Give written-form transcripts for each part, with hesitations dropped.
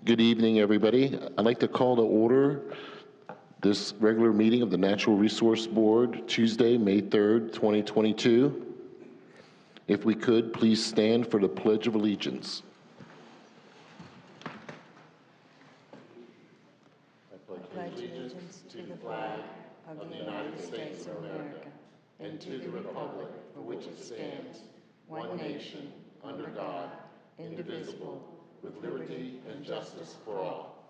Good evening, everybody. I'd like to call to order this regular meeting of the Natural Resource Board, Tuesday, May 3rd, 2022. If we could, please stand for the Pledge of Allegiance. I pledge allegiance to the flag of the United States of America and to the republic for which it stands, one nation, under God, indivisible, with liberty and justice for all.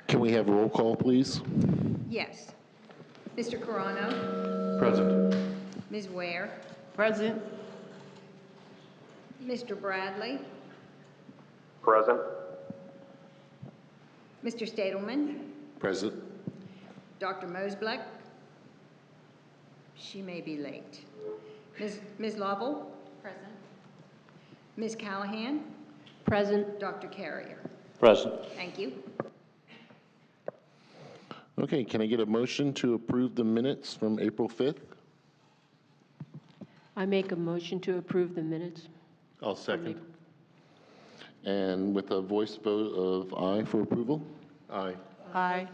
Can we have roll call, please? Yes. Mr. Carano? Present. Ms. Ware? Present. Mr. Bradley? Present. Mr. Stadelman? Present. Dr. Mosbleck? She may be late. Ms. Lovell? Present. Ms. Callahan? Present. Dr. Carrier? Present. Thank you. Okay, can I get a motion to approve the minutes from April 5th? I make a motion to approve the minutes. I'll second. And with a voice vote of aye for approval? Aye. Aye.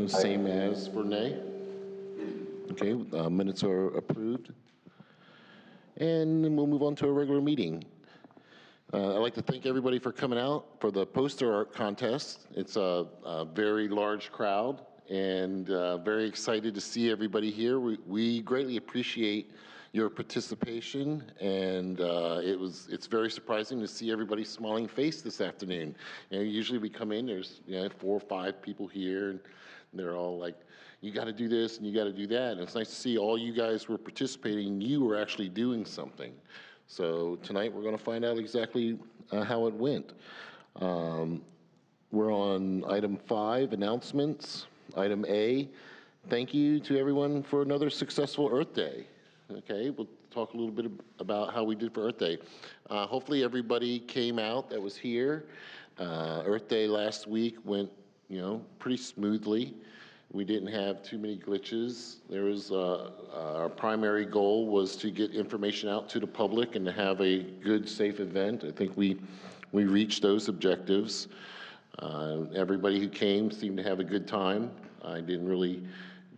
Same as for nay? Okay, minutes are approved. And then we'll move on to a regular meeting. I'd like to thank everybody for coming out for the poster art contest. It's a very large crowd and very excited to see everybody here. We greatly appreciate your participation, and it's very surprising to see everybody's smiling face this afternoon. Usually we come in, there's 4 or 5 people here, and they're all like, you got to do this and you got to do that. And it's nice to see all you guys were participating. You were actually doing something. So tonight we're going to find out exactly how it went. We're on item 5, announcements. Item A, thank you to everyone for another successful Earth Day. Okay, we'll talk a little bit about how we did for Earth Day. Hopefully everybody came out that was here. Earth Day last week went, pretty smoothly. We didn't have too many glitches. There was our primary goal was to get information out to the public and to have a good, safe event. I think we reached those objectives. Everybody who came seemed to have a good time. I didn't really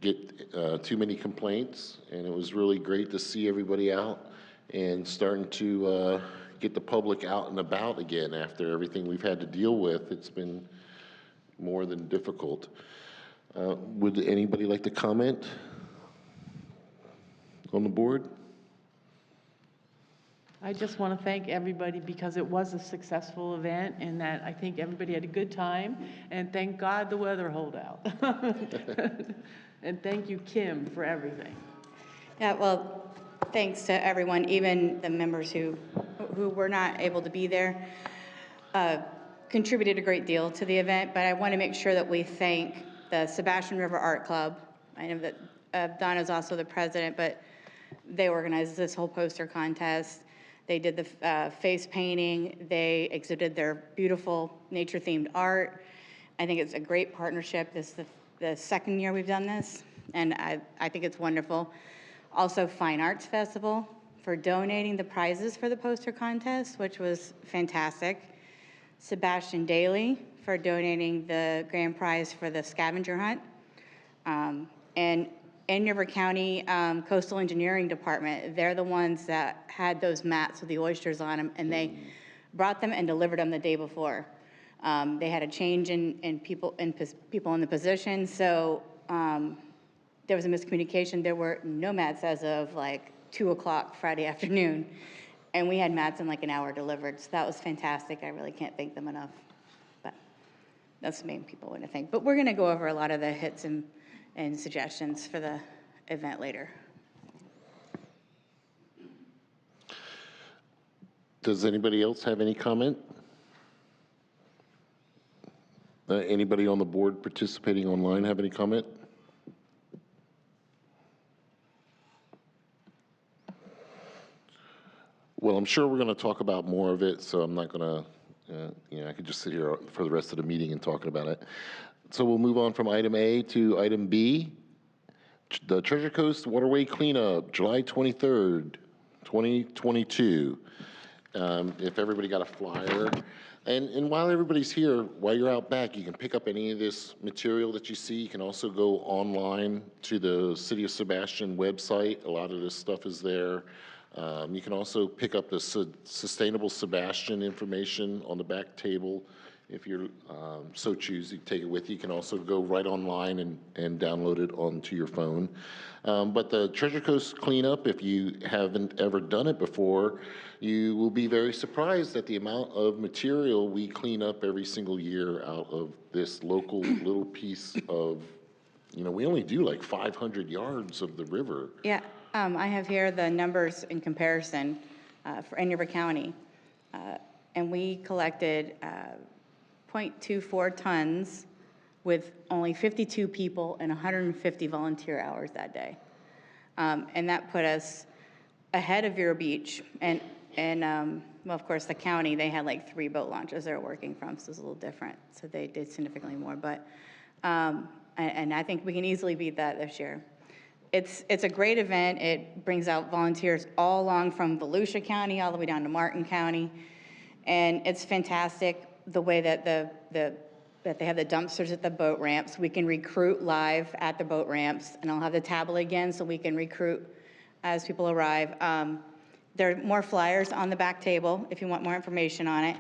get too many complaints, and it was really great to see everybody out and starting to get the public out and about again after everything we've had to deal with. It's been more than difficult. Would anybody like to comment on the board? I just want to thank everybody because it was a successful event and that I think everybody had a good time, and thank God the weather held out. And thank you, Kim, for everything. Yeah, well, thanks to everyone, even the members who were not able to be there, contributed a great deal to the event, but I want to make sure that we thank the Sebastian River Art Club. I know that Donna's also the president, but they organized this whole poster contest. They did the face painting. They exhibited their beautiful nature-themed art. I think it's a great partnership. This is the second year we've done this, and I think it's wonderful. Also, Fine Arts Festival for donating the prizes for the poster contest, which was fantastic. Sebastian Daly for donating the grand prize for the scavenger hunt. And in River County Coastal Engineering Department, they're the ones that had those mats with the oysters on them, and they brought them and delivered them the day before. They had a change in people in the position, so there was a miscommunication. There were no mats as of like 2 o'clock Friday afternoon, and we had mats in like an hour delivered, so that was fantastic. I really can't thank them enough, but that's the main people I want to thank. But we're going to go over a lot of the hits and suggestions for the event later. Does anybody else have any comment? Anybody on the board participating online have any comment? Well, I'm sure we're going to talk about more of it, so I'm not going to, I could just sit here for the rest of the meeting and talking about it. So we'll move on from item A to item B. The Treasure Coast Waterway Cleanup, July 23rd, 2022. If everybody got a flyer. And while everybody's here, while you're out back, you can pick up any of this material that you see. You can also go online to the City of Sebastian website. A lot of this stuff is there. You can also pick up the Sustainable Sebastian information on the back table. If you're so choose, you take it with you. You can also go right online and download it onto your phone. But the Treasure Coast cleanup, if you haven't ever done it before, you will be very surprised at the amount of material we clean up every single year out of this local little piece of, we only do like 500 yards of the river. Yeah, I have here the numbers in comparison for Indian River County. And we collected 0.24 tons with only 52 people and 150 volunteer hours that day. And that put us ahead of Vero Beach. And well, of course, the county, they had like 3 boat launches they were working from, so it's a little different. So they did significantly more. But, and I think we can easily beat that this year. It's a great event. It brings out volunteers all along from Volusia County all the way down to Martin County. And it's fantastic the way that that they have the dumpsters at the boat ramps. We can recruit live at the boat ramps, and I'll have the tablet again so we can recruit as people arrive. There are more flyers on the back table if you want more information on it.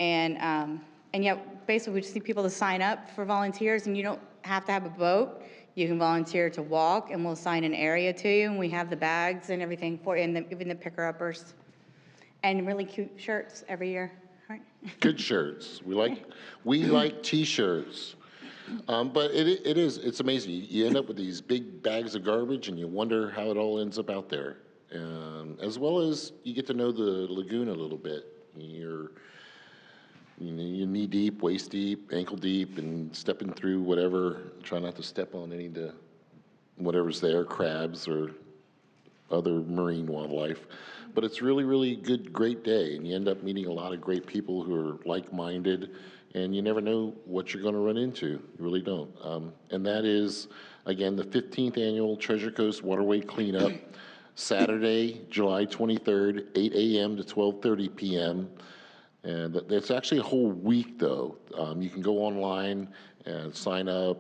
And yeah, basically we just need people to sign up for volunteers, and you don't have to have a boat. You can volunteer to walk, and we'll assign an area to you, and we have the bags and everything for you, and even the picker-uppers. And really cute shirts every year. Right. Good shirts. We like T-shirts. But it's amazing. You end up with these big bags of garbage, and you wonder how it all ends up out there. As well as you get to know the lagoon a little bit. You're knee deep, waist deep, ankle deep, and stepping through whatever. Try not to step on any of the whatever's there, crabs or other marine wildlife. But it's really, really good, great day, and you end up meeting a lot of great people who are like-minded, and you never know what you're going to run into. You really don't. And that is, again, the 15th Annual Treasure Coast Waterway Cleanup, Saturday, July 23rd, 8 a.m. to 12:30 p.m. And it's actually a whole week, though. You can go online and sign up,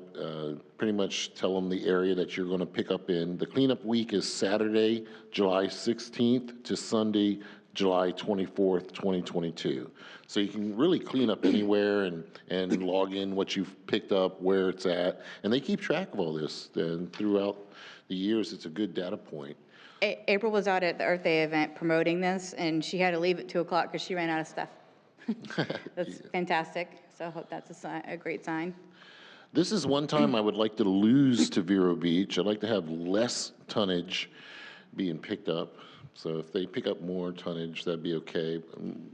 pretty much tell them the area that you're going to pick up in. The cleanup week is Saturday, July 16th to Sunday, July 24th, 2022. So you can really clean up anywhere and log in what you've picked up, where it's at. And they keep track of all this. And throughout the years, it's a good data point. April was out at the Earth Day event promoting this, and she had to leave at 2 o'clock because she ran out of stuff. That's fantastic. So I hope that's a great sign. This is one time I would like to lose to Vero Beach. I'd like to have less tonnage being picked up. So if they pick up more tonnage, that'd be okay.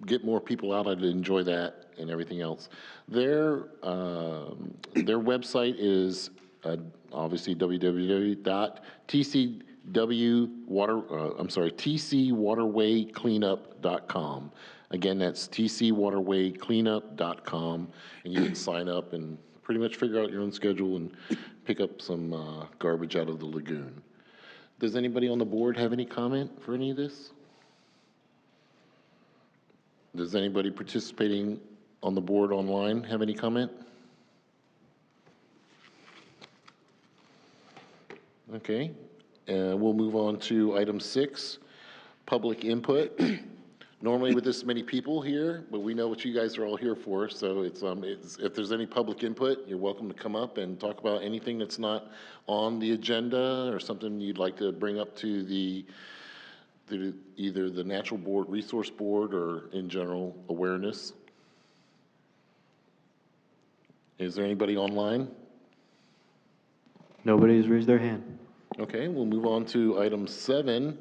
Get more people out, I'd enjoy that and everything else. Their website is obviously tcwaterwaycleanup.com. Again, that's tcwaterwaycleanup.com, and you can sign up and pretty much figure out your own schedule and pick up some garbage out of the lagoon. Does anybody on the board have any comment for any of this? Does anybody participating on the board online have any comment? Okay, we'll move on to item 6, public input. Normally with this many people here, but we know what you guys are all here for, so it's if there's any public input, you're welcome to come up and talk about anything that's not on the agenda or something you'd like to bring up to either the Natural Resource Board or in general awareness. Is there anybody online? Nobody's raised their hand. Okay, we'll move on to item 7.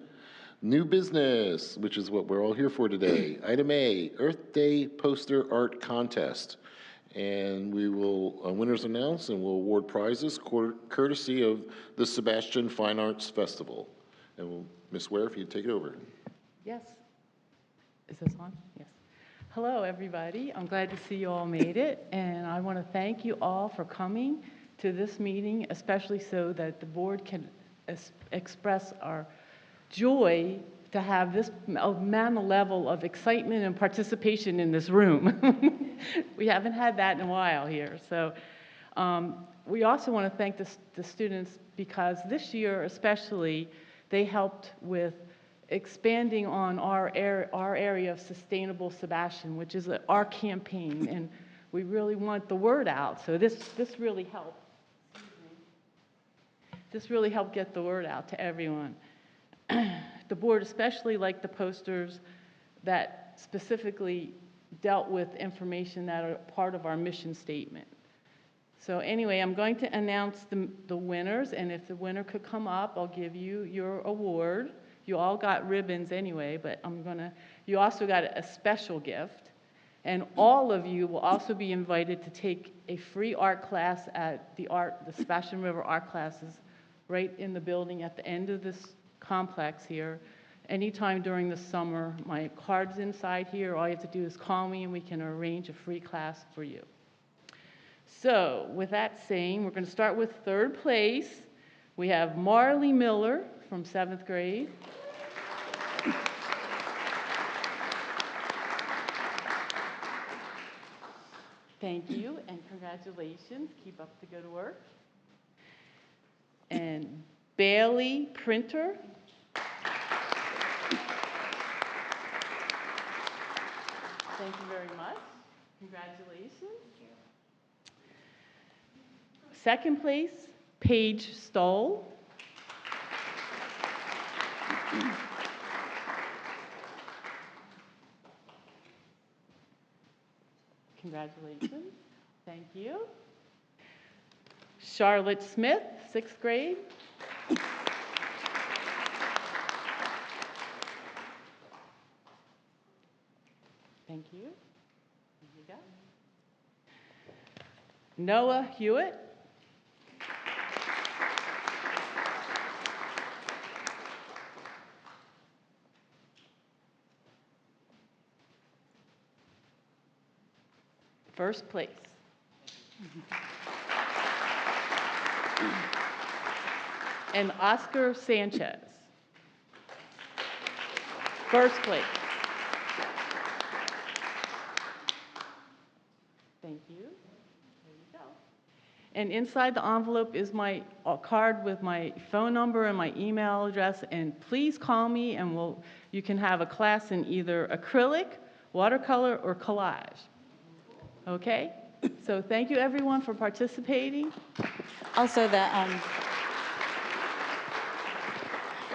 New business, which is what we're all here for today. Item A, Earth Day Poster Art Contest. And we will, winners announced, and we'll award prizes courtesy of the Sebastian Fine Arts Festival. And Ms. Ware, if you'd take it over. Yes. Is this on? Yes. Hello, everybody. I'm glad to see you all made it, and I want to thank you all for coming to this meeting, especially so that the board can express our joy to have this amount of level of excitement and participation in this room. We haven't had that in a while here. So we also want to thank the students because this year especially, they helped with expanding on our area of Sustainable Sebastian, which is our campaign, and we really want the word out. So this really helped. This really helped get the word out to everyone. The board especially liked the posters that specifically dealt with information that are part of our mission statement. So anyway, I'm going to announce the winners, and if the winner could come up, I'll give you your award. You all got ribbons anyway, but you also got a special gift. And all of you will also be invited to take a free art class at the Sebastian River art classes right in the building at the end of this complex here. Anytime during the summer, my card's inside here. All you have to do is call me and we can arrange a free class for you. So with that saying, we're going to start with third place. We have Marley Miller from 7th grade. Thank you and congratulations. Keep up the good work. And Bailey Printer. Thank you very much. Congratulations. Second place, Paige Stoll. Congratulations. Thank you. Charlotte Smith, 6th grade. Thank you. Here you go. Noah Hewitt. First place. And Oscar Sanchez. First place. Thank you. There you go. And inside the envelope is my card with my phone number and my email address. And please call me and you can have a class in either acrylic, watercolor, or collage. Okay? So thank you everyone for participating. Also,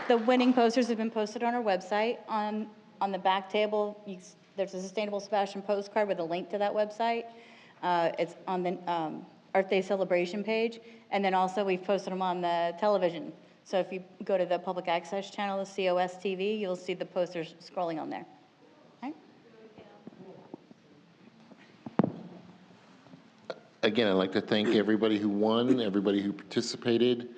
the winning posters have been posted on our website. On the back table, there's a Sustainable Sebastian postcard with a link to that website. It's on the Earth Day celebration page. And then also we've posted them on the television. So if you go to the public access channel, the COS TV, you'll see the posters scrolling on there. All right? Again, I'd like to thank everybody who won, everybody who participated.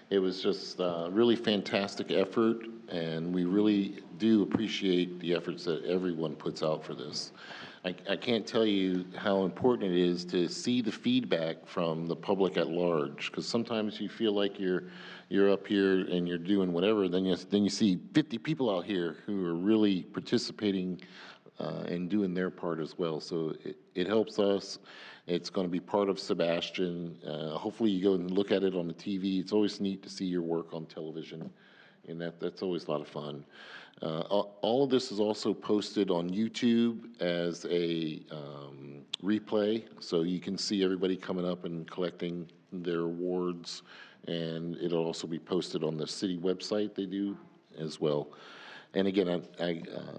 It was just a really fantastic effort, and we really do appreciate the efforts that everyone puts out for this. I can't tell you how important it is to see the feedback from the public at large, because sometimes you feel like you're up here and you're doing whatever, then you see 50 people out here who are really participating and doing their part as well. So it helps us. It's going to be part of Sebastian. Hopefully you go and look at it on the TV. It's always neat to see your work on television, and that's always a lot of fun. All of this is also posted on YouTube as a replay, so you can see everybody coming up and collecting their awards, and it'll also be posted on the city website they do as well. And again,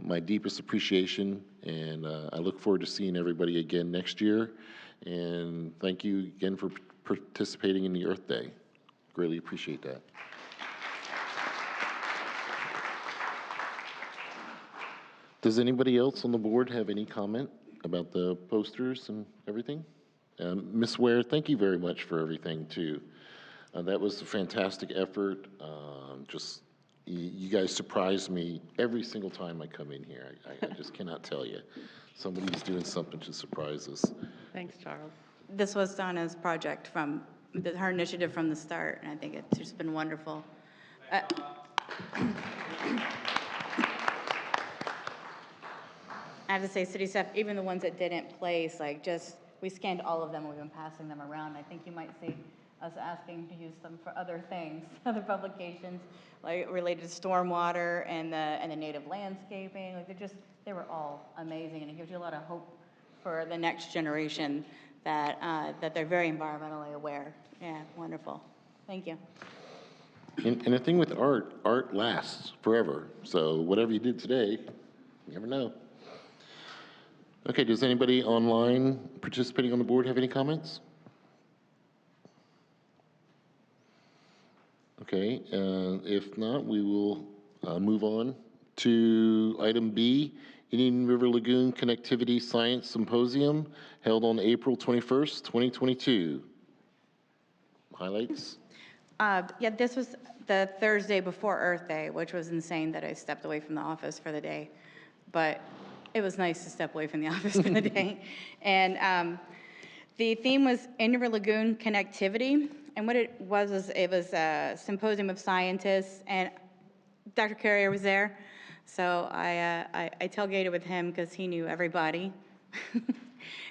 my deepest appreciation, and I look forward to seeing everybody again next year. And thank you again for participating in the Earth Day. Greatly appreciate that. Does anybody else on the board have any comment about the posters and everything? Ms. Ware, thank you very much for everything too. That was a fantastic effort. You guys surprise me every single time I come in here. I just cannot tell you. Somebody's doing something to surprise us. Thanks, Charles. This was Donna's project her initiative from the start, and I think it's just been wonderful. I have to say, city staff, even the ones that didn't place, like just, we scanned all of them, we've been passing them around. I think you might see us asking to use them for other things, other publications, like related to stormwater and the native landscaping. Like they were all amazing, and it gives you a lot of hope for the next generation that, that they're very environmentally aware. Yeah, wonderful. Thank you. And the thing with art lasts forever. So whatever you did today, you never know. Okay, does anybody online participating on the board have any comments? Okay, if not, we will move on to item B, Indian River Lagoon Connectivity Science Symposium held on April 21st, 2022. Highlights? Yeah, this was the Thursday before Earth Day, which was insane that I stepped away from the office for the day. But it was nice to step away from the office for the day. And the theme was Indian River Lagoon Connectivity. And what it was a symposium of scientists, and Dr. Carrier was there. So I tailgated with him because he knew everybody.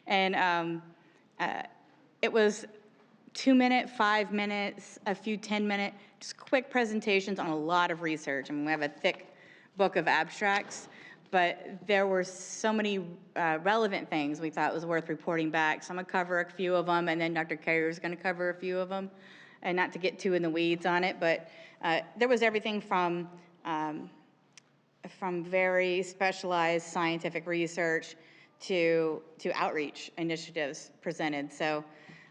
And it was 2 minute, 5 minutes, a few 10-minute, just quick presentations on a lot of research. I mean, we have a thick book of abstracts, but there were so many relevant things we thought was worth reporting back. So I'm gonna cover a few of them, and then Dr. Carrier is gonna cover a few of them, and not to get too in the weeds on it, but there was everything from very specialized scientific research to outreach initiatives presented. So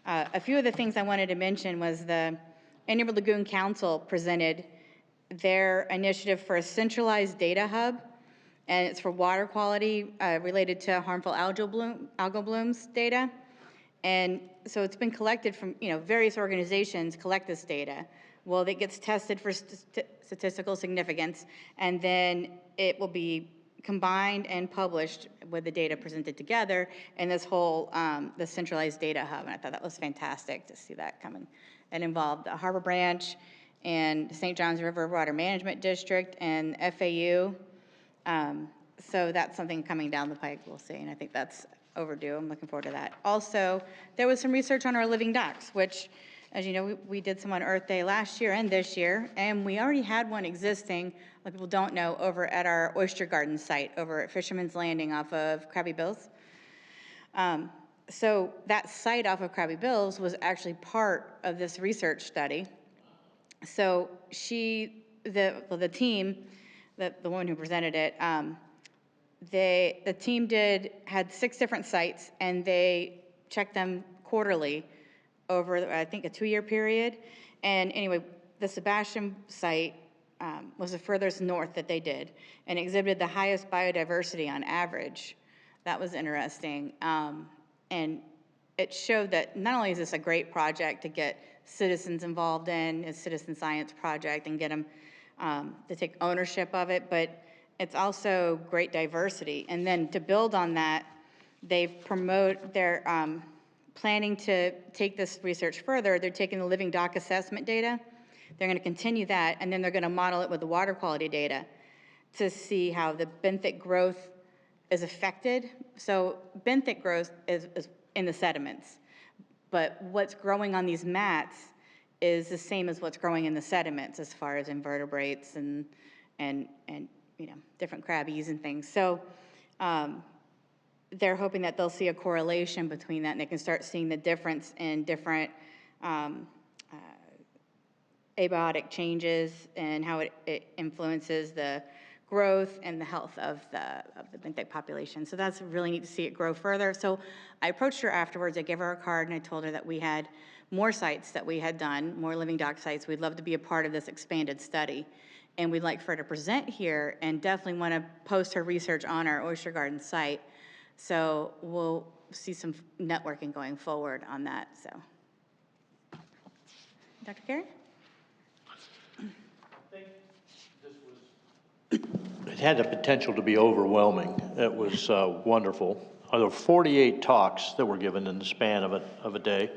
a few of the things I wanted to mention was the Indian River Lagoon Council presented their initiative for a centralized data hub, and it's for water quality related to harmful algal blooms data. And so it's been collected from, various organizations collect this data. Well, it gets tested for statistical significance, and then it will be combined and published with the data presented together in this whole, the centralized data hub. And I thought that was fantastic to see that coming. It involved the Harbor Branch and St. Johns River Water Management District and FAU. So that's something coming down the pike we'll see, and I think that's overdue. I'm looking forward to that. Also, there was some research on our living docks, which, as you know, we did some on Earth Day last year and this year, and we already had one existing, like people don't know, over at our Oyster Garden site over at Fisherman's Landing off of Krabby Bill's. So that site off of Krabby Bill's was actually part of this research study. So the team, the woman who presented it, the team had 6 different sites, and they checked them quarterly over, I think, a 2-year period. And anyway, the Sebastian site was the furthest north that they did, and exhibited the highest biodiversity on average. That was interesting. And it showed that not only is this a great project to get citizens involved in, a citizen science project, and get them to take ownership of it, but it's also great diversity. And then to build on that, they're planning to take this research further. They're taking the living dock assessment data. They're going to continue that, and then they're going to model it with the water quality data to see how the benthic growth is affected. So benthic growth is in the sediments, but what's growing on these mats is the same as what's growing in the sediments as far as invertebrates and different crabbies and things. So they're hoping that they'll see a correlation between that, and they can start seeing the difference in different abiotic changes and how it influences the growth and the health of the benthic population. So that's really neat to see it grow further. So I approached her afterwards. I gave her a card, and I told her that we had more sites that we had done, more living dock sites. We'd love to be a part of this expanded study, and we'd like for her to present here, and definitely want to post her research on our Oyster Garden site. So we'll see some networking going forward on that. So, Dr. Carey? It had the potential to be overwhelming. It was wonderful. There were 48 talks that were given in the span of a day.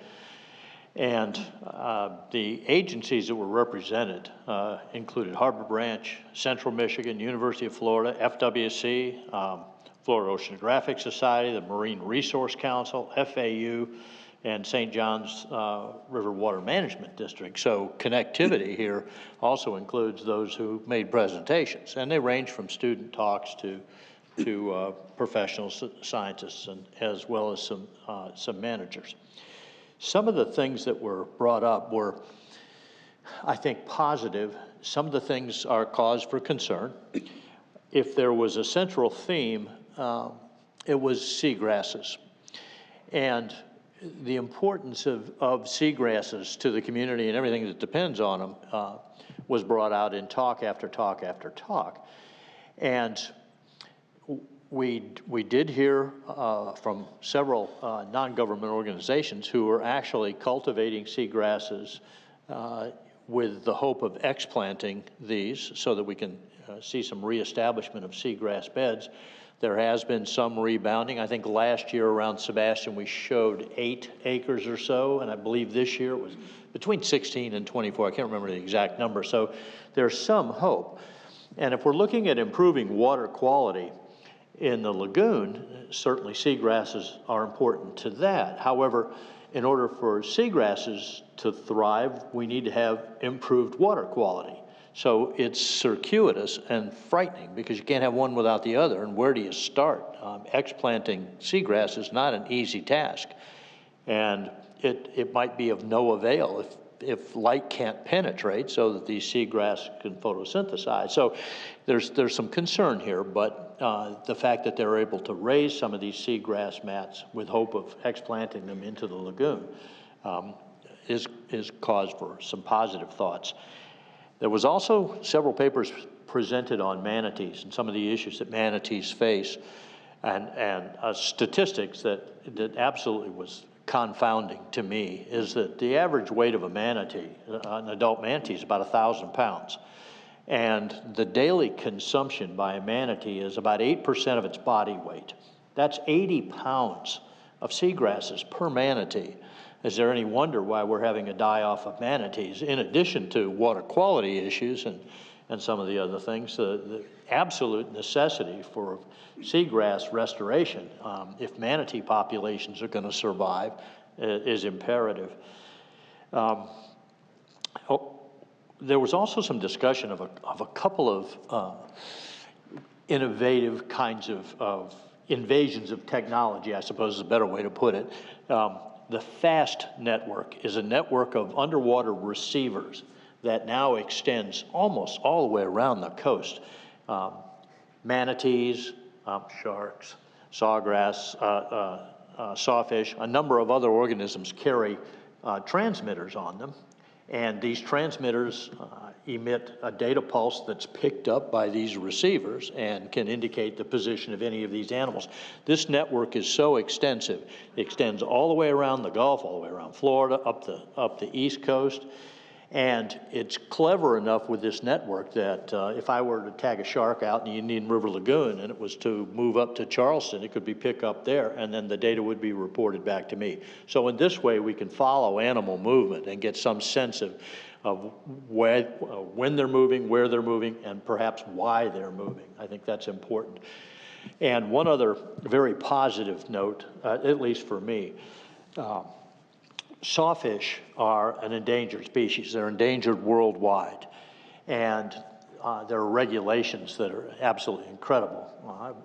And the agencies that were represented included Harbor Branch, Central Michigan, University of Florida, FWC, Florida Oceanographic Society, the Marine Resource Council, FAU, and St. John's River Water Management District. So connectivity here also includes those who made presentations, and they range from student talks to professional scientists, and as well as some managers. Some of the things that were brought up were, I think, positive. Some of the things are cause for concern. If there was a central theme, it was seagrasses. And the importance of seagrasses to the community and everything that depends on them was brought out in talk after talk after talk. And we did hear from several non-government organizations who are actually cultivating seagrasses with the hope of explanting these so that we can see some reestablishment of seagrass beds. There has been some rebounding. I think last year around Sebastian we showed 8 acres or so, and I believe this year it was between 16 and 24. I can't remember the exact number. So there's some hope. And if we're looking at improving water quality in the lagoon, certainly seagrasses are important to that. However, in order for seagrasses to thrive, we need to have improved water quality. So it's circuitous and frightening because you can't have one without the other. And where do you start? Explanting seagrass is not an easy task. And it might be of no avail if light can't penetrate so that these seagrass can photosynthesize. So there's some concern here, but the fact that they're able to raise some of these seagrass mats with hope of explanting them into the lagoon is cause for some positive thoughts. There was also several papers presented on manatees and some of the issues that manatees face, and statistics that absolutely was confounding to me is that the average weight of a manatee, an adult manatee, is about 1,000 pounds. And the daily consumption by a manatee is about 8% of its body weight. That's 80 pounds of seagrasses per manatee. Is there any wonder why we're having a die-off of manatees, in addition to water quality issues and some of the other things? The absolute necessity for seagrass restoration, if manatee populations are going to survive, is imperative. There was also some discussion of a couple of innovative kinds of invasions of technology, I suppose is a better way to put it. The FAST network is a network of underwater receivers that now extends almost all the way around the coast. Manatees, sharks, sawgrass, sawfish, a number of other organisms carry transmitters on them. And these transmitters emit a data pulse that's picked up by these receivers and can indicate the position of any of these animals. This network is so extensive. It extends all the way around the Gulf, all the way around Florida, up the East Coast. And it's clever enough with this network that if I were to tag a shark out in the Indian River Lagoon and it was to move up to Charleston, it could be picked up there, and then the data would be reported back to me. So in this way, we can follow animal movement and get some sense of when they're moving, where they're moving, and perhaps why they're moving. I think that's important. And one other very positive note, at least for me, sawfish are an endangered species. They're endangered worldwide. And there are regulations that are absolutely incredible.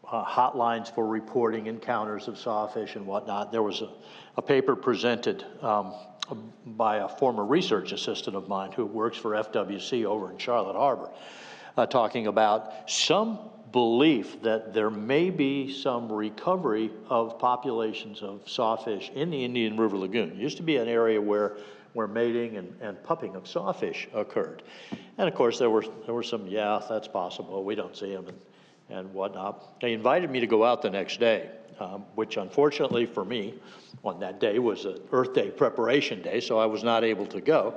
Hotlines for reporting encounters of sawfish and whatnot. There was a paper presented by a former research assistant of mine who works for FWC over in Charlotte Harbor, talking about some belief that there may be some recovery of populations of sawfish in the Indian River Lagoon. It used to be an area where mating and pupping of sawfish occurred. And of course there were some, yeah, that's possible, we don't see them and whatnot. They invited me to go out the next day, which unfortunately for me on that day was an Earth Day preparation day, so I was not able to go.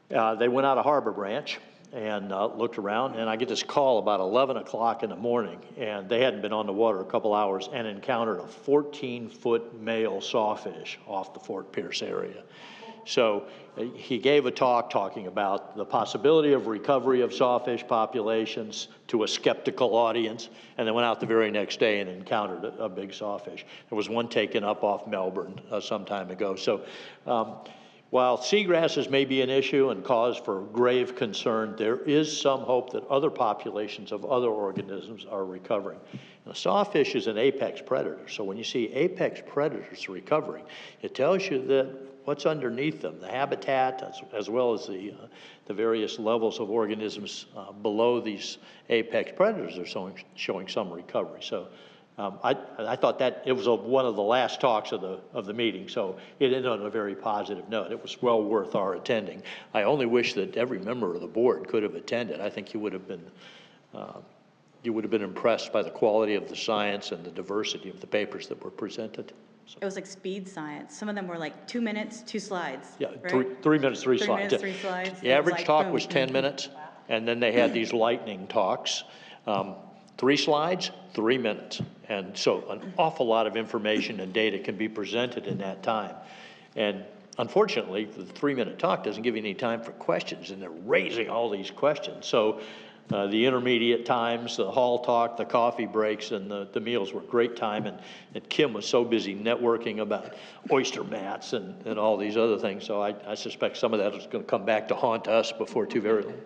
They went out of Harbor Branch and looked around, and I get this call about 11 o'clock in the morning, and they hadn't been on the water a couple hours and encountered a 14-foot male sawfish off the Fort Pierce area. So he gave a talk talking about the possibility of recovery of sawfish populations to a skeptical audience, and then went out the very next day and encountered a big sawfish. There was one taken up off Melbourne some time ago. So while seagrasses may be an issue and cause for grave concern, there is some hope that other populations of other organisms are recovering. Now, sawfish is an apex predator, so when you see apex predators recovering, it tells you that what's underneath them, the habitat, as well as the various levels of organisms below these apex predators are showing some recovery. So I thought that it was one of the last talks of the meeting, so it ended on a very positive note. It was well worth our attending. I only wish that every member of the board could have attended. I think you would have been impressed by the quality of the science and the diversity of the papers that were presented. So, It was like speed science. Some of them were like 2 minutes, 2 slides. yeah, right? 3 minutes, 3 3 slides. minutes, 3 slides. The It was average like talk boom, was boom, 10 boom. minutes, and then they had these lightning talks. 3 slides, 3 minutes. And so an awful lot of information and data can be presented in that time. And unfortunately, the 3-minute talk doesn't give you any time for questions, and they're raising all these questions. So the intermediate times, the hall talk, the coffee breaks, and the meals were great time. And Kim was so busy networking about oyster mats and all these other things. So I suspect some of that is going to come back to haunt us before too very long.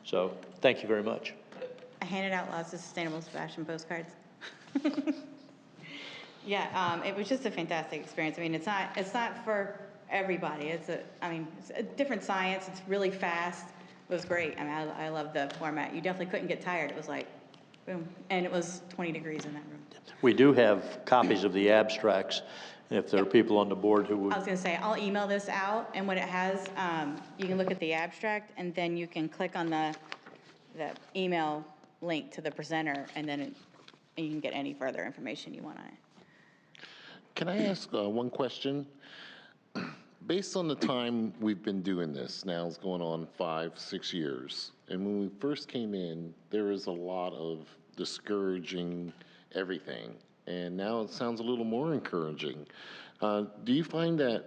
So thank you very much. I handed out lots of sustainable Sebastian postcards. Yeah, it was just a fantastic experience. I mean, it's not for everybody. It's a different science. It's really fast. It was great. I mean, I love the format. You definitely couldn't get tired. It was like, boom. And it was 20 degrees in that room. We do have copies of the abstracts, if there are people on the board who would. I was going to say, I'll email this out, and what it has, you can look at the abstract, and then you can click on the email link to the presenter, and then you can get any further information you want on it. Can I ask one question? Based on the time we've been doing this, now it's going on 5-6 years, and when we first came in, there was a lot of discouraging everything, and now it sounds a little more encouraging. Do you find that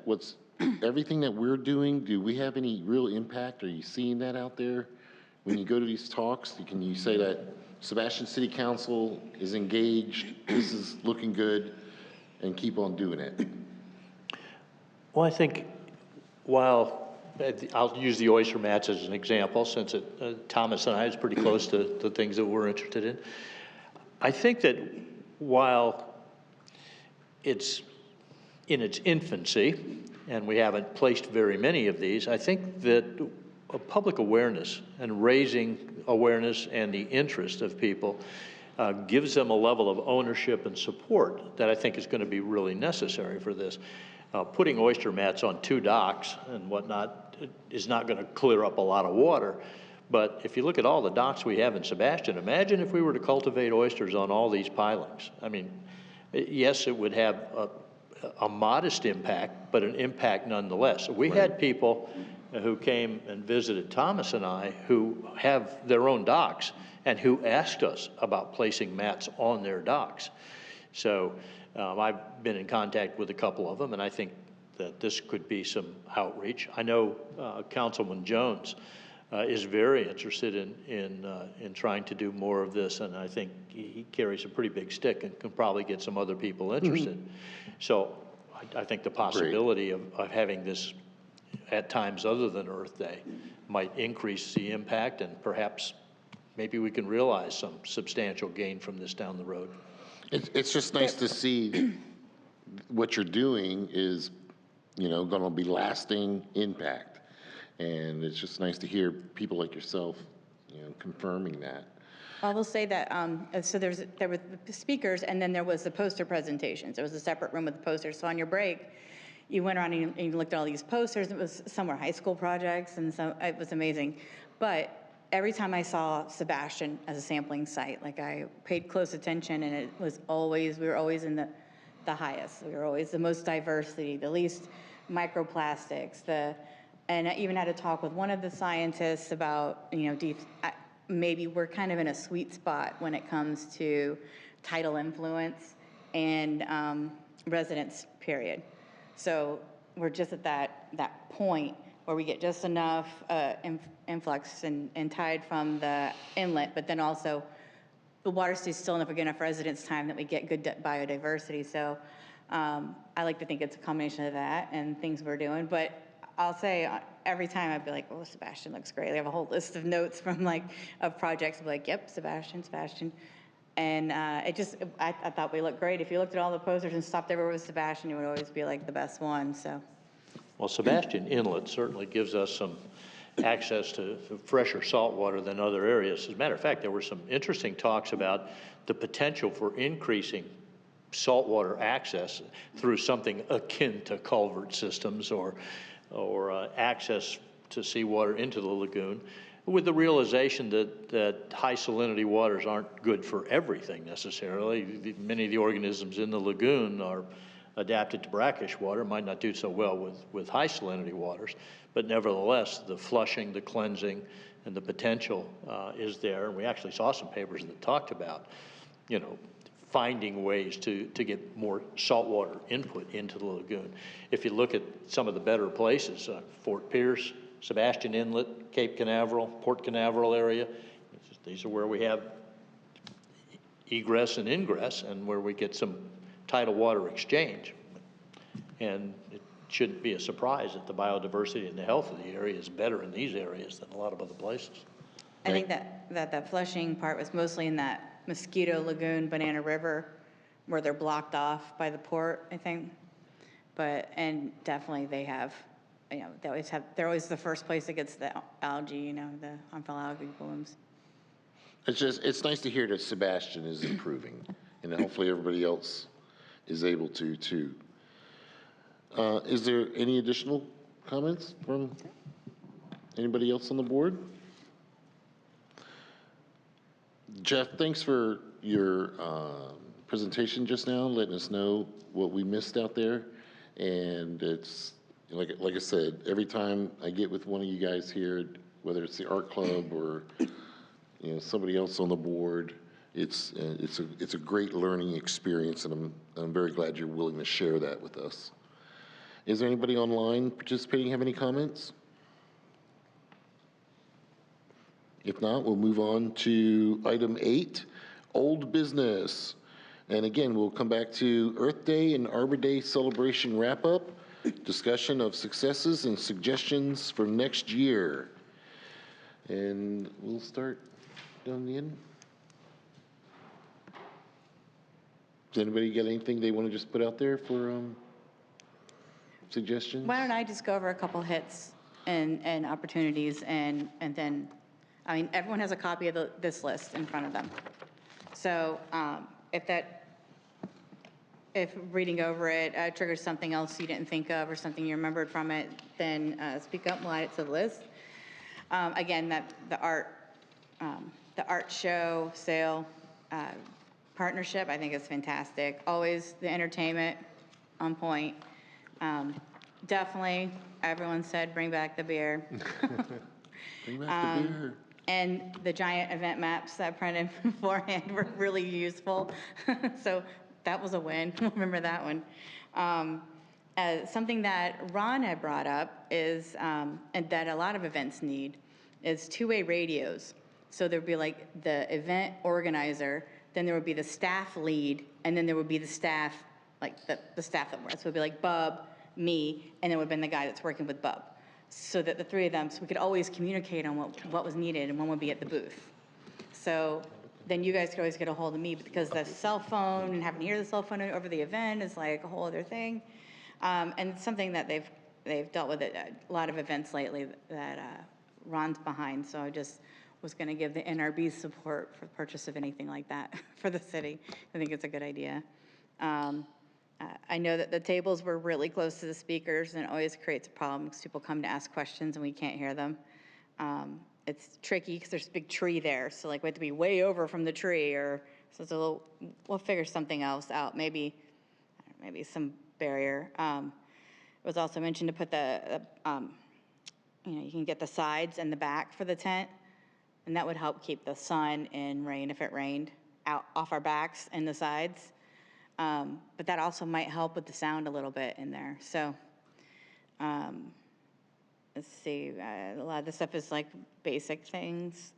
everything that we're doing, do we have any real impact? Are you seeing that out there? When you go to these talks, can you say that Sebastian City Council is engaged, this is looking good, and keep on doing it? Well, I think I'll use the oyster mats as an example, since Thomas and I is pretty close to the things that we're interested in. I think that while it's in its infancy, and we haven't placed very many of these, I think that public awareness and raising awareness and the interest of people gives them a level of ownership and support that I think is going to be really necessary for this. Putting oyster mats on 2 docks and whatnot is not going to clear up a lot of water. But if you look at all the docks we have in Sebastian, imagine if we were to cultivate oysters on all these pilings. I mean, yes, it would have a modest impact, but an impact nonetheless. We had people who came and visited Thomas and I who have their own docks and who asked us about placing mats on their docks. So I've been in contact with a couple of them, and I think that this could be some outreach. I know Councilman Jones is very interested in trying to do more of this, and I think he carries a pretty big stick and can probably get some other people interested. So I think the possibility of having this at times other than Earth Day might increase the impact, and perhaps maybe we can realize some substantial gain from this down the road. It's just nice to see what you're doing is, going to be lasting impact. And it's just nice to hear people like yourself, confirming that. I will say that, so there were the speakers, and then there was the poster presentations. There was a separate room with the posters. So on your break, you went around and you looked at all these posters. Some were high school projects, and it was amazing. But every time I saw Sebastian as a sampling site, like, I paid close attention, and we were always in the highest. We were always the most diversity, the least microplastics, and I even had a talk with one of the scientists about, maybe we're kind of in a sweet spot when it comes to tidal influence and residence period. So we're just at that point where we get just enough influx and tide from the inlet, but then also the water stays still enough, we get enough residence time that we get good biodiversity. So I like to think it's a combination of that and things we're doing. But I'll say every time I'd be like, oh, Sebastian looks great. I have a whole list of notes from of projects. I'm like, yep, Sebastian. And I thought we looked great. If you looked at all the posters and stopped everywhere with Sebastian, it would always be like the best one, so. Well, Sebastian Inlet certainly gives us some access to fresher salt water than other areas. As a matter of fact, there were some interesting talks about the potential for increasing saltwater access through something akin to culvert systems or access to seawater into the lagoon, with the realization that high salinity waters aren't good for everything necessarily. Many of the organisms in the lagoon are adapted to brackish water, might not do so well with high salinity waters, but nevertheless, the flushing, the cleansing, and the potential is there. And we actually saw some papers that talked about, finding ways to get more saltwater input into the lagoon. If you look at some of the better places, Fort Pierce, Sebastian Inlet, Cape Canaveral, Port Canaveral area, these are where we have egress and ingress and where we get some tidal water exchange. And it shouldn't be a surprise that the biodiversity and the health of the area is better in these areas than a lot of other places. I think that flushing part was mostly in that Mosquito Lagoon, Banana River, where they're blocked off by the port, I think. And definitely they have, they're always the first place that gets the algae, the harmful algae blooms. It's nice to hear that Sebastian is improving, and hopefully everybody else is able to too. Is there any additional comments from anybody else on the board? Jeff, thanks for your presentation just now, letting us know what we missed out there. And it's, like I said, every time I get with one of you guys here, whether it's the art club or somebody else on the board, it's a great learning experience, and I'm very glad you're willing to share that with us. Is there anybody online participating have any comments? If not, we'll move on to item 8, old business. And again, we'll come back to Earth Day and Arbor Day celebration wrap-up, discussion of successes and suggestions for next year. And we'll start down the end. Does anybody get anything they want to just put out there for suggestions? Why don't I just go over a couple hits and opportunities, and then, everyone has a copy of this list in front of them. So if reading over it triggers something else you didn't think of or something you remembered from it, then speak up and we'll add it to the list. Again, the art show sale partnership, I think is fantastic. Always the entertainment on point. Definitely, everyone said bring back the beer. Bring back the beer. And the giant event maps that I printed beforehand were really useful. So that was a win. Remember that one. Something that Ron had brought up is, and that a lot of events need, is two-way radios. So there would be like the event organizer, then there would be the staff lead, and then there would be the staff, like the staff that works. So it would be like Bub, me, and then would have been the guy that's working with Bub. So that the three of them, so we could always communicate on what was needed and when would be at the booth. So then you guys could always get a hold of me, because the cell phone and having to hear the cell phone over the event is like a whole other thing. And it's something that they've dealt with at a lot of events lately that Ron's behind. So I just was going to give the NRB support for the purchase of anything like that for the city. I think it's a good idea. I know that the tables were really close to the speakers, and it always creates a problem because people come to ask questions and we can't hear them. It's tricky because there's a big tree there, so like we have to be way over from the tree, or so it's a little. We'll figure something else out. Maybe some barrier. It was also mentioned to put you can get the sides and the back for the tent, and that would help keep the sun and rain, if it rained, out off our backs and the sides. But that also might help with the sound a little bit in there. So Let's see, a lot of the stuff is like basic things.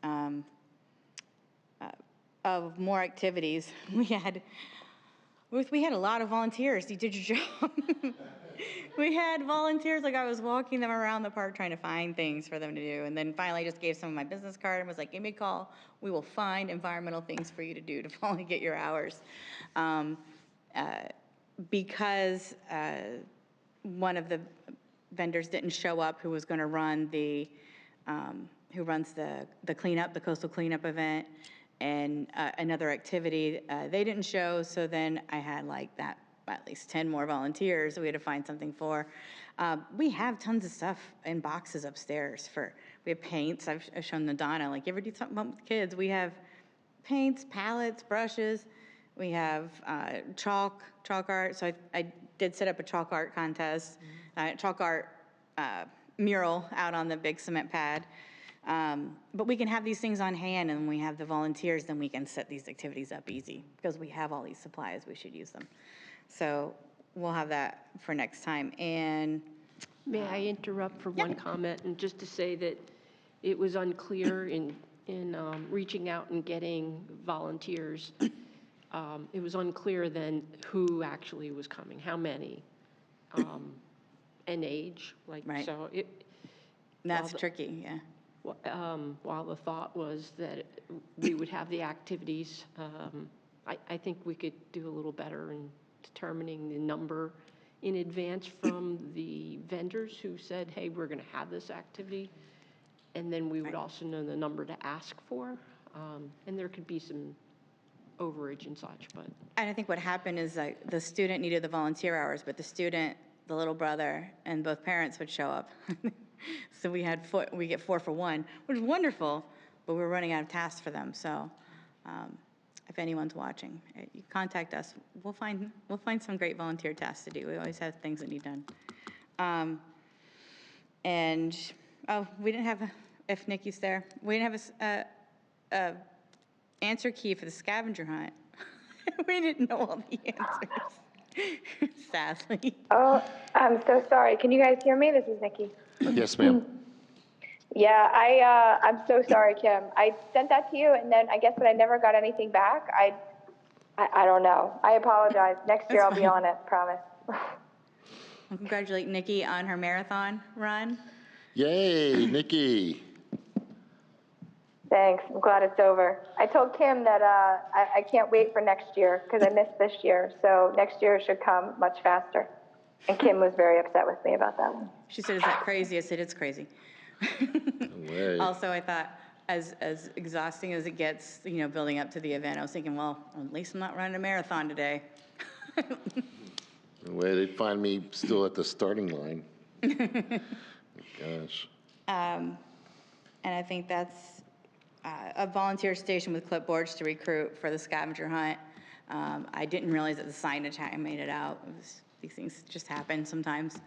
Of more activities, we had a lot of volunteers. You did your job. We had volunteers, like I was walking them around the park trying to find things for them to do. And then finally I just gave some of my business card and was like, give me a call. We will find environmental things for you to do to finally get your hours. Because one of the vendors didn't show up who was going to run who runs the cleanup, the coastal cleanup event, and another activity. They didn't show, so then I had like that, at least 10 more volunteers we had to find something for. We have tons of stuff in boxes upstairs we have paints. I've shown the Donna, like, you ever do something with kids? We have paints, palettes, brushes. We have chalk art. So I did set up a chalk art contest, chalk art mural out on the big cement pad. But we can have these things on hand, and when we have the volunteers, then we can set these activities up easy because we have all these supplies. We should use them. So we'll have that for next time. And May I interrupt for one comment, and just to say that it was unclear in reaching out and getting volunteers. It was unclear then who actually was coming, how many, and age. Like, Right. So that's tricky, yeah. While the thought was that we would have the activities, I think we could do a little better in determining the number in advance from the vendors who said, hey, we're going to have this activity. And then we would also know the number to ask for. And there could be some overage and such, but. And I think what happened is like the student needed the volunteer hours, but the student, the little brother, and both parents would show up. So we get 4 for 1, which is wonderful, but we're running out of tasks for them. So if anyone's watching, you contact us. We'll find some great volunteer tasks to do. We always have things that need done. We didn't have, if Nikki's there, we didn't have a answer key for the scavenger hunt. We didn't know all the answers, sadly. Oh, I'm so sorry. Can you guys hear me? This is Nikki. Yes, ma'am. Yeah, I'm so sorry, Kim. I sent that to you, and then I guess that I never got anything back. I don't know. I apologize. Next year I'll be on it, promise. I'll congratulate Nikki on her marathon run. Yay, Nikki. Thanks. I'm glad it's over. I told Kim that I can't wait for next year because I missed this year. So next year should come much faster. And Kim was very upset with me about that one. She said, is that crazy? I said, it's crazy. No way. Also, I thought, as exhausting as it gets, building up to the event, I was thinking, well, at least I'm not running a marathon today. No way, they'd find me still at the starting line. Gosh. And I think that's a volunteer station with clipboards to recruit for the scavenger hunt. I didn't realize that the signage hadn't made it out. These things just happen sometimes.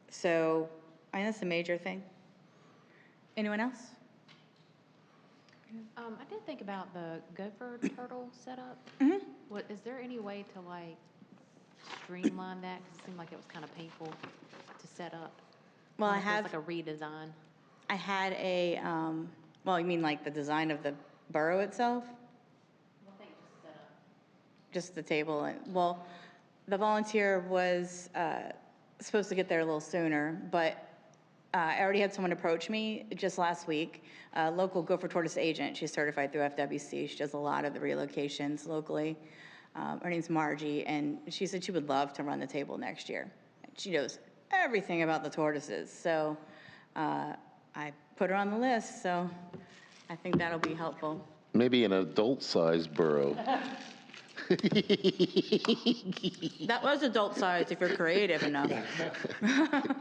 So I think that's a major thing. Anyone else? I did think about the gopher turtle setup. Is there any way to like streamline that? Because it seemed like it was kind of painful to set up. Well, I If there's have. like a redesign. I had a. Well, you mean like the design of the burrow itself? I think just set up. Just the table. Well, the volunteer was supposed to get there a little sooner, but I already had someone approach me just last week, a local gopher tortoise agent. She's certified through FWC. She does a lot of the relocations locally. Her name's Margie, and she said she would love to run the table next year. She knows everything about the tortoises, so I put her on the list, so I think that'll be helpful. Maybe an adult-sized burrow. That was adult-sized if you're creative enough.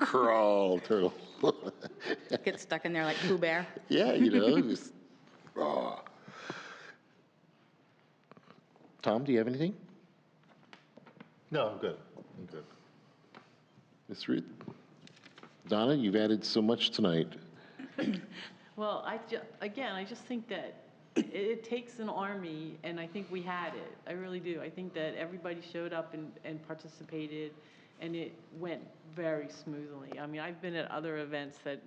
Crawl turtle. Get stuck in there like Pooh Bear. Yeah, just raw. Tom, do you have anything? No, I'm good. I'm good. Ms. Ruth? Donna, you've added so much tonight. Well, I just think that it takes an army, and I think we had it. I really do. I think that everybody showed up and participated, and it went very smoothly. I mean, I've been at other events that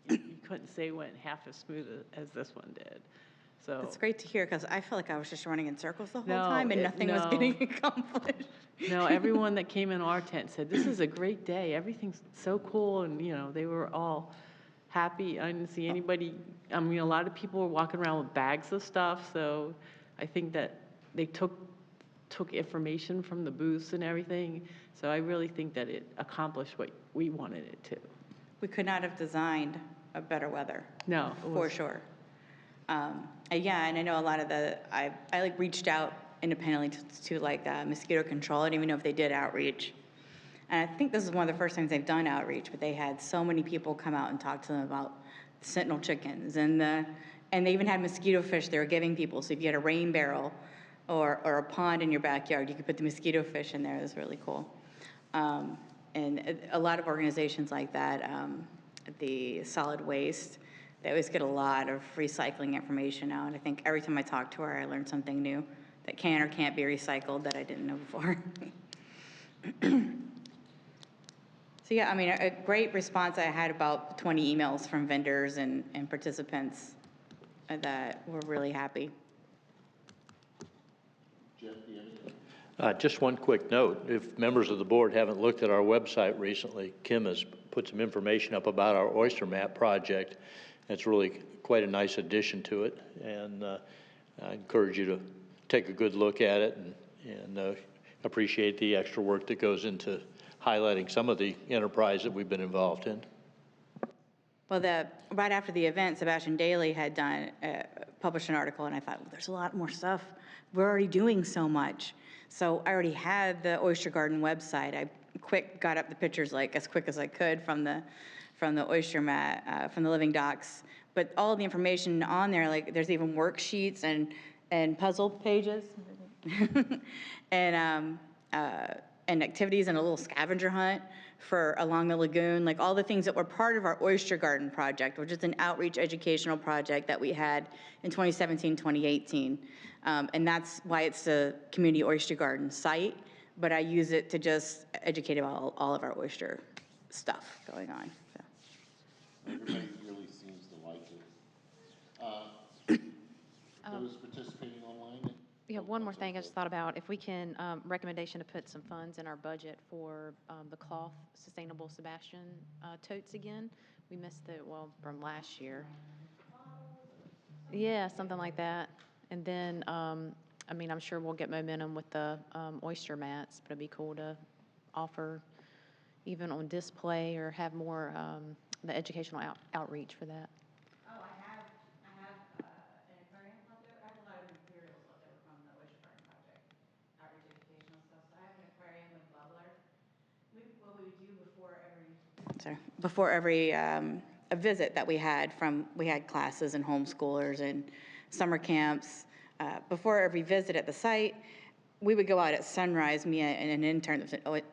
you couldn't say went half as smooth as this one did. So It's great to hear, because I feel like I was just running in circles the whole No, time and nothing was no. getting accomplished. no, everyone that came in our tent said, this is a great day. Everything's so cool. And, they were all happy. I didn't see anybody, I mean, a lot of people were walking around with bags of stuff. So I think that they took information from the booths and everything. So I really think that it accomplished what we wanted it to. We could not have designed a better weather. No, it For was- sure. Yeah, and I know a lot of I like reached out independently to like mosquito control. I didn't even know if they did outreach. And I think this is one of the first times they've done outreach, but they had so many people come out and talk to them about sentinel chickens and they even had mosquito fish they were giving people. So if you had a rain barrel or a pond in your backyard, you could put the mosquito fish in there. It was really cool. And a lot of organizations like that, the solid waste, they always get a lot of recycling information out. And I think every time I talk to her, I learn something new that can or can't be recycled that I didn't know before. So yeah, I mean, a great response. I had about 20 emails from vendors and participants that were really happy. Just one quick note, if members of the board haven't looked at our website recently, Kim has put some information up about our oyster map project. It's really quite a nice addition to it, and I encourage you to take a good look at it and appreciate the extra work that goes into highlighting some of the enterprise that we've been involved in. Well, right after the event, Sebastian Daly had published an article, and I thought, well, there's a lot more stuff. We're already doing so much. So I already had the Oyster Garden website. I got up the pictures like as quick as I could from the oyster mat, from the living docks. But all the information on there, like there's even worksheets and puzzle pages, and activities and a little scavenger hunt for along the lagoon, like all the things that were part of our Oyster Garden project, which is an outreach educational project that we had in 2017, 2018. And that's why it's a community oyster garden site, but I use it to just educate about all of our oyster stuff going on. So. Everybody really seems to like it. Those participating online? Yeah, one more thing I just thought about, if we can, recommendation to put some funds in our budget for the cloth sustainable Sebastian totes again. We missed it, from last year. Yeah, something like that. And then, I mean, I'm sure we'll get momentum with the oyster mats, but it'd be cool to offer even on display or have more the educational outreach for that. Oh, I have an aquarium left over. I have a lot of materials left over from the Oyster Garden project, outreach educational stuff. So I have an aquarium with bubbler. What we would do before every a visit that we had classes and homeschoolers and summer camps. Before every visit at the site, we would go out at sunrise, me and an intern.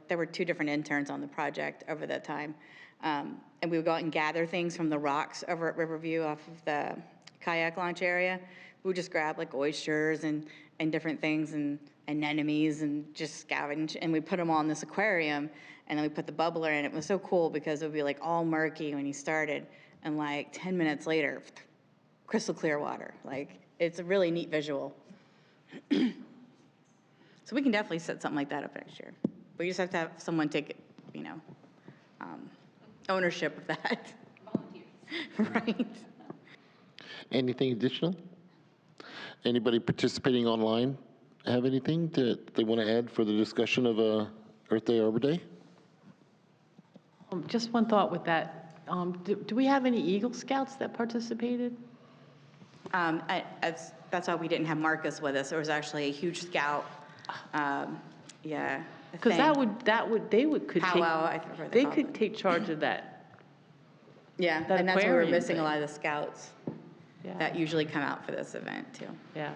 There were 2 different interns on the project over that time. And we would go out and gather things from the rocks over at Riverview off of the kayak launch area. We would just grab like oysters and different things and anemones and just scavenge. And we put them all in this aquarium, and then we put the bubbler in. It was so cool because it would be like all murky when you started. And like 10 minutes later, crystal clear water. Like, it's a really neat visual. So we can definitely set something like that up next year. We just have to have someone take, ownership of that. Volunteers. Right. Anything additional? Anybody participating online have anything that they want to add for the discussion of Earth Day, Arbor Day? Just one thought with that. Do we have any Eagle Scouts that participated? That's why we didn't have Marcus with us. There was actually a huge scout. Yeah. Because they could take charge of that. Yeah, that and that's why we're aquarium missing thing. a lot of the scouts that usually come out for this event too. Yeah.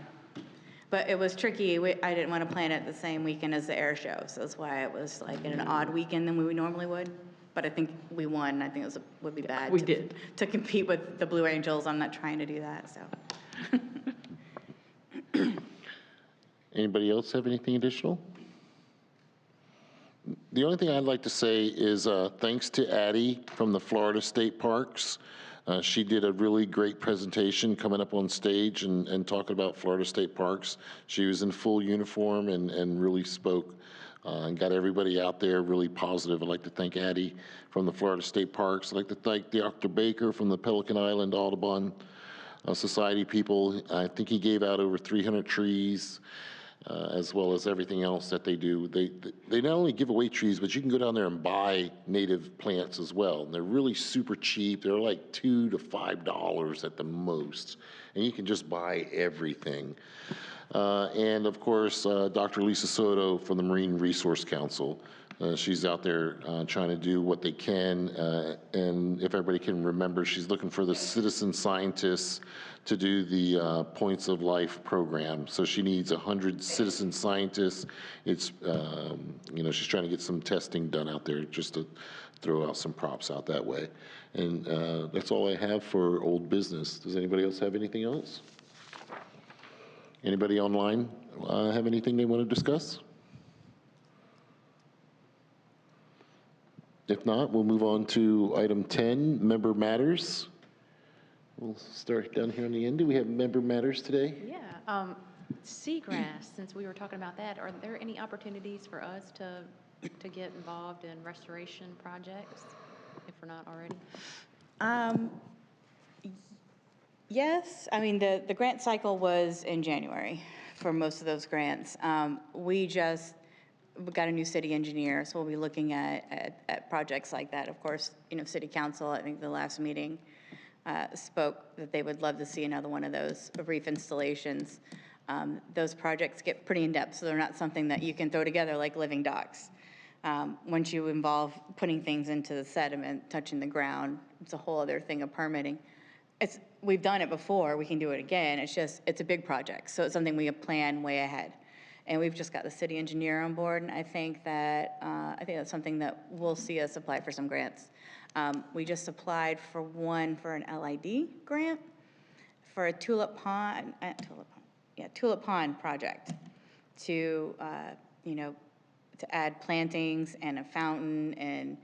But it was tricky. I didn't want to plan it the same weekend as the air show, so that's why it was like in an odd weekend than we normally would. But I think we won. I think it would be bad to compete with the Blue Angels. I'm not trying to do that, so. Anybody else have anything additional? The only thing I'd like to say is thanks to Addie from the Florida State Parks. She did a really great presentation coming up on stage and talking about Florida State Parks. She was in full uniform and really spoke and got everybody out there really positive. I'd like to thank Addie from the Florida State Parks. I'd like to thank Dr. Baker from the Pelican Island Audubon Society people. I think he gave out over 300 trees. As well as everything else that they do. They not only give away trees, but you can go down there and buy native plants as well. And they're really super cheap. They're like $2 to $5 at the most. And you can just buy everything. And of course, Dr. Lisa Soto from the Marine Resource Council. She's out there trying to do what they can. And if everybody can remember, she's looking for the citizen scientists to do the Points of Life program. So she needs 100 citizen scientists. It's, she's trying to get some testing done out there just to throw out some props out that way. And that's all I have for old business. Does anybody else have anything else? Anybody online have anything they want to discuss? If not, we'll move on to item 10, member matters. We'll start down here on the end. Do we have member matters today? Yeah, seagrass, since we were talking about that, are there any opportunities for us to get involved in restoration projects, if we're not already? Yes, I mean, the grant cycle was in January for most of those grants. We got a new city engineer, so we'll be looking at projects like that. Of course, city council, I think the last meeting spoke that they would love to see another one of those reef installations. Those projects get pretty in-depth, so they're not something that you can throw together like living docks. Once you involve putting things into the sediment, touching the ground, it's a whole other thing of permitting. We've done it before, we can do it again. It's a big project, so it's something we plan way ahead. And we've just got the city engineer on board, and I think that's something that we'll see us apply for some grants. We just applied for an LID grant for a tulip pond project to add plantings and a fountain, and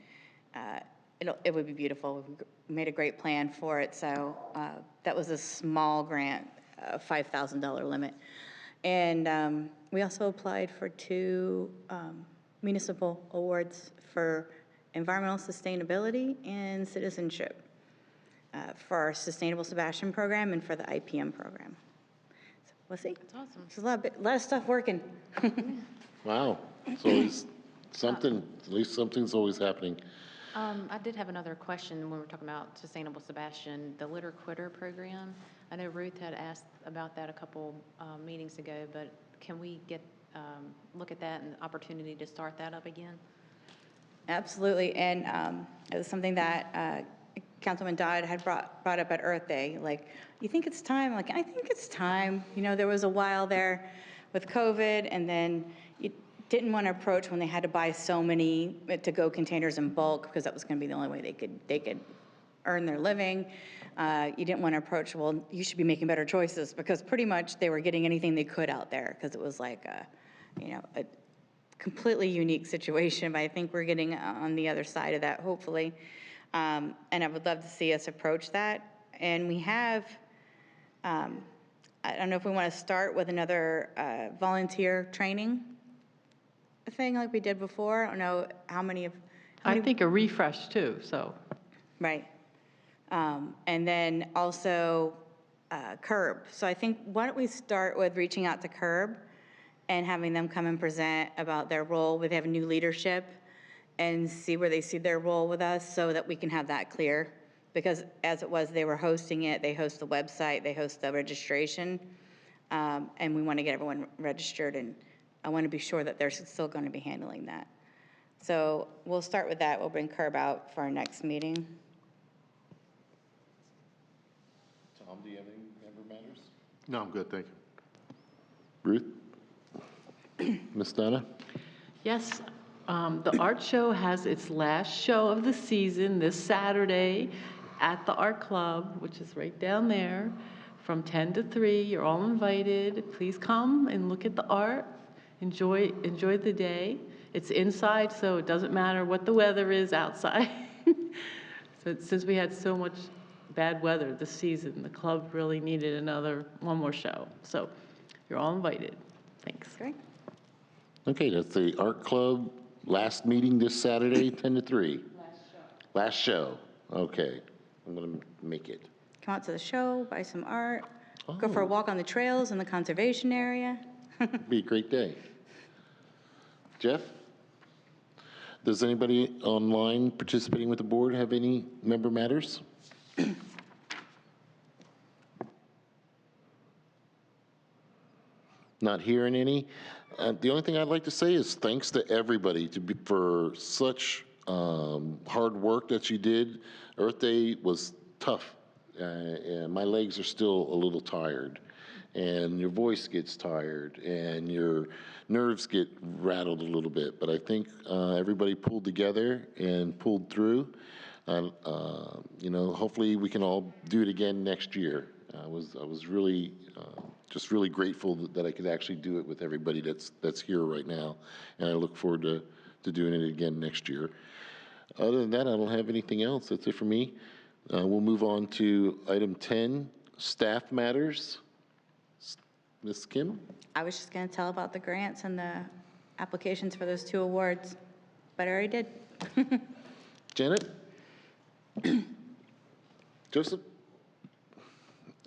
it would be beautiful. We made a great plan for it, so that was a small grant, a $5,000 limit. And we also applied for 2 municipal awards for environmental sustainability and citizenship for our Sustainable Sebastian program and for the IPM program. So we'll see. That's awesome. There's a lot of stuff working. Wow, it's always something, at least something's always happening. I did have another question when we were talking about Sustainable Sebastian, the litter quitter program. I know Ruth had asked about that a couple meetings ago, but can we look at that and the opportunity to start that up again? Absolutely, and it was something that Councilman Dodd had brought up at Earth Day. Like, you think it's time? Like, I think it's time. There was a while there with COVID, and then you didn't want to approach when they had to buy so many to-go containers in bulk, because that was going to be the only way they could earn their living. You didn't want to approach, well, you should be making better choices, because pretty much they were getting anything they could out there, because it was like a completely unique situation. But I think we're getting on the other side of that, hopefully. And I would love to see us approach that. And we have, I don't know if we want to start with another volunteer training thing like we did before. I don't know how many. I think a refresh too, so. Right. And then also CURB. So I think, why don't we start with reaching out to CURB and having them come and present about their role. They have new leadership, and see where they see their role with us, so that we can have that clear. Because as it was, they were hosting it, they host the website, they host the registration, and we want to get everyone registered, and I want to be sure that they're still going to be handling that. So we'll start with that. We'll bring CURB out for our next meeting. Tom, do you have any member matters? No, I'm good, thank you. Ruth? Ms. Donna? Yes, the art show has its last show of the season this Saturday at the Art Club, which is right down there, from 10 to 3. You're all invited. Please come and look at the art. Enjoy the day. It's inside, so it doesn't matter what the weather is outside. So since we had so much bad weather this season, the club really needed one more show. So you're all invited. Thanks. Great. Okay, that's the Art Club, last meeting this Saturday, 10 to 3. Last show, okay. I'm gonna make it. Come out to the show, buy some art, go for a walk on the trails in the conservation area. Be a great day. Jeff? Does anybody online participating with the board have any member matters? Not hearing any. The only thing I'd like to say is thanks to everybody for such hard work that you did. Earth Day was tough. And my legs are still a little tired, and your voice gets tired, and your nerves get rattled a little bit. But I think everybody pulled together and pulled through. You know, hopefully we can all do it again next year. I was really just really grateful that I could actually do it with everybody that's here right now, and I look forward to doing it again next year. Other than that, I don't have anything else. That's it for me. We'll move on to item 10, staff matters. Ms. Kim? I was just going to tell about the grants and the applications for those 2 awards, but I already did. Janet? Joseph?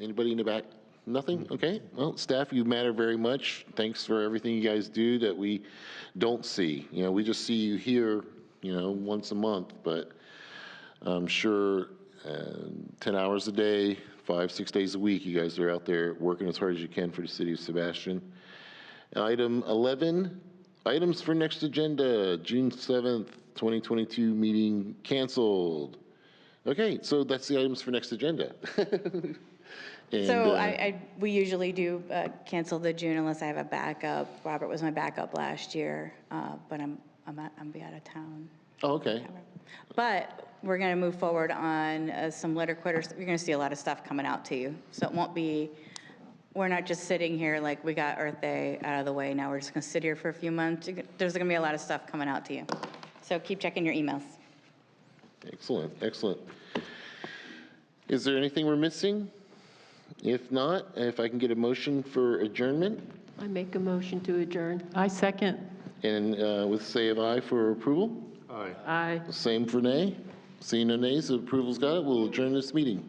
Anybody in the back? Nothing? Okay. Well, staff, you matter very much. Thanks for everything you guys do that we don't see. You know, we just see you here, you know, once a month, but I'm sure 10 hours a day, 5-6 days a week, you guys are out there working as hard as you can for the city of Sebastian. Item 11, items for next agenda, June 7th, 2022 meeting canceled. Okay, so that's the items for next agenda. And, So we usually do cancel the June unless I have a backup. Robert was my backup last year, but I'm be out of town. Oh, okay. But we're going to move forward on some letter quitters. You're going to see a lot of stuff coming out to you. So it won't be, we're not just sitting here like we got Earth Day out of the way. Now we're just going to sit here for a few months. There's going to be a lot of stuff coming out to you. So keep checking your emails. Excellent, excellent. Is there anything we're missing? If not, if I can get a motion for adjournment? I make a motion to adjourn. I second. And with say of aye for approval? Aye. Aye. Same for nay? Seeing no nays, approval's got it. We'll adjourn this meeting.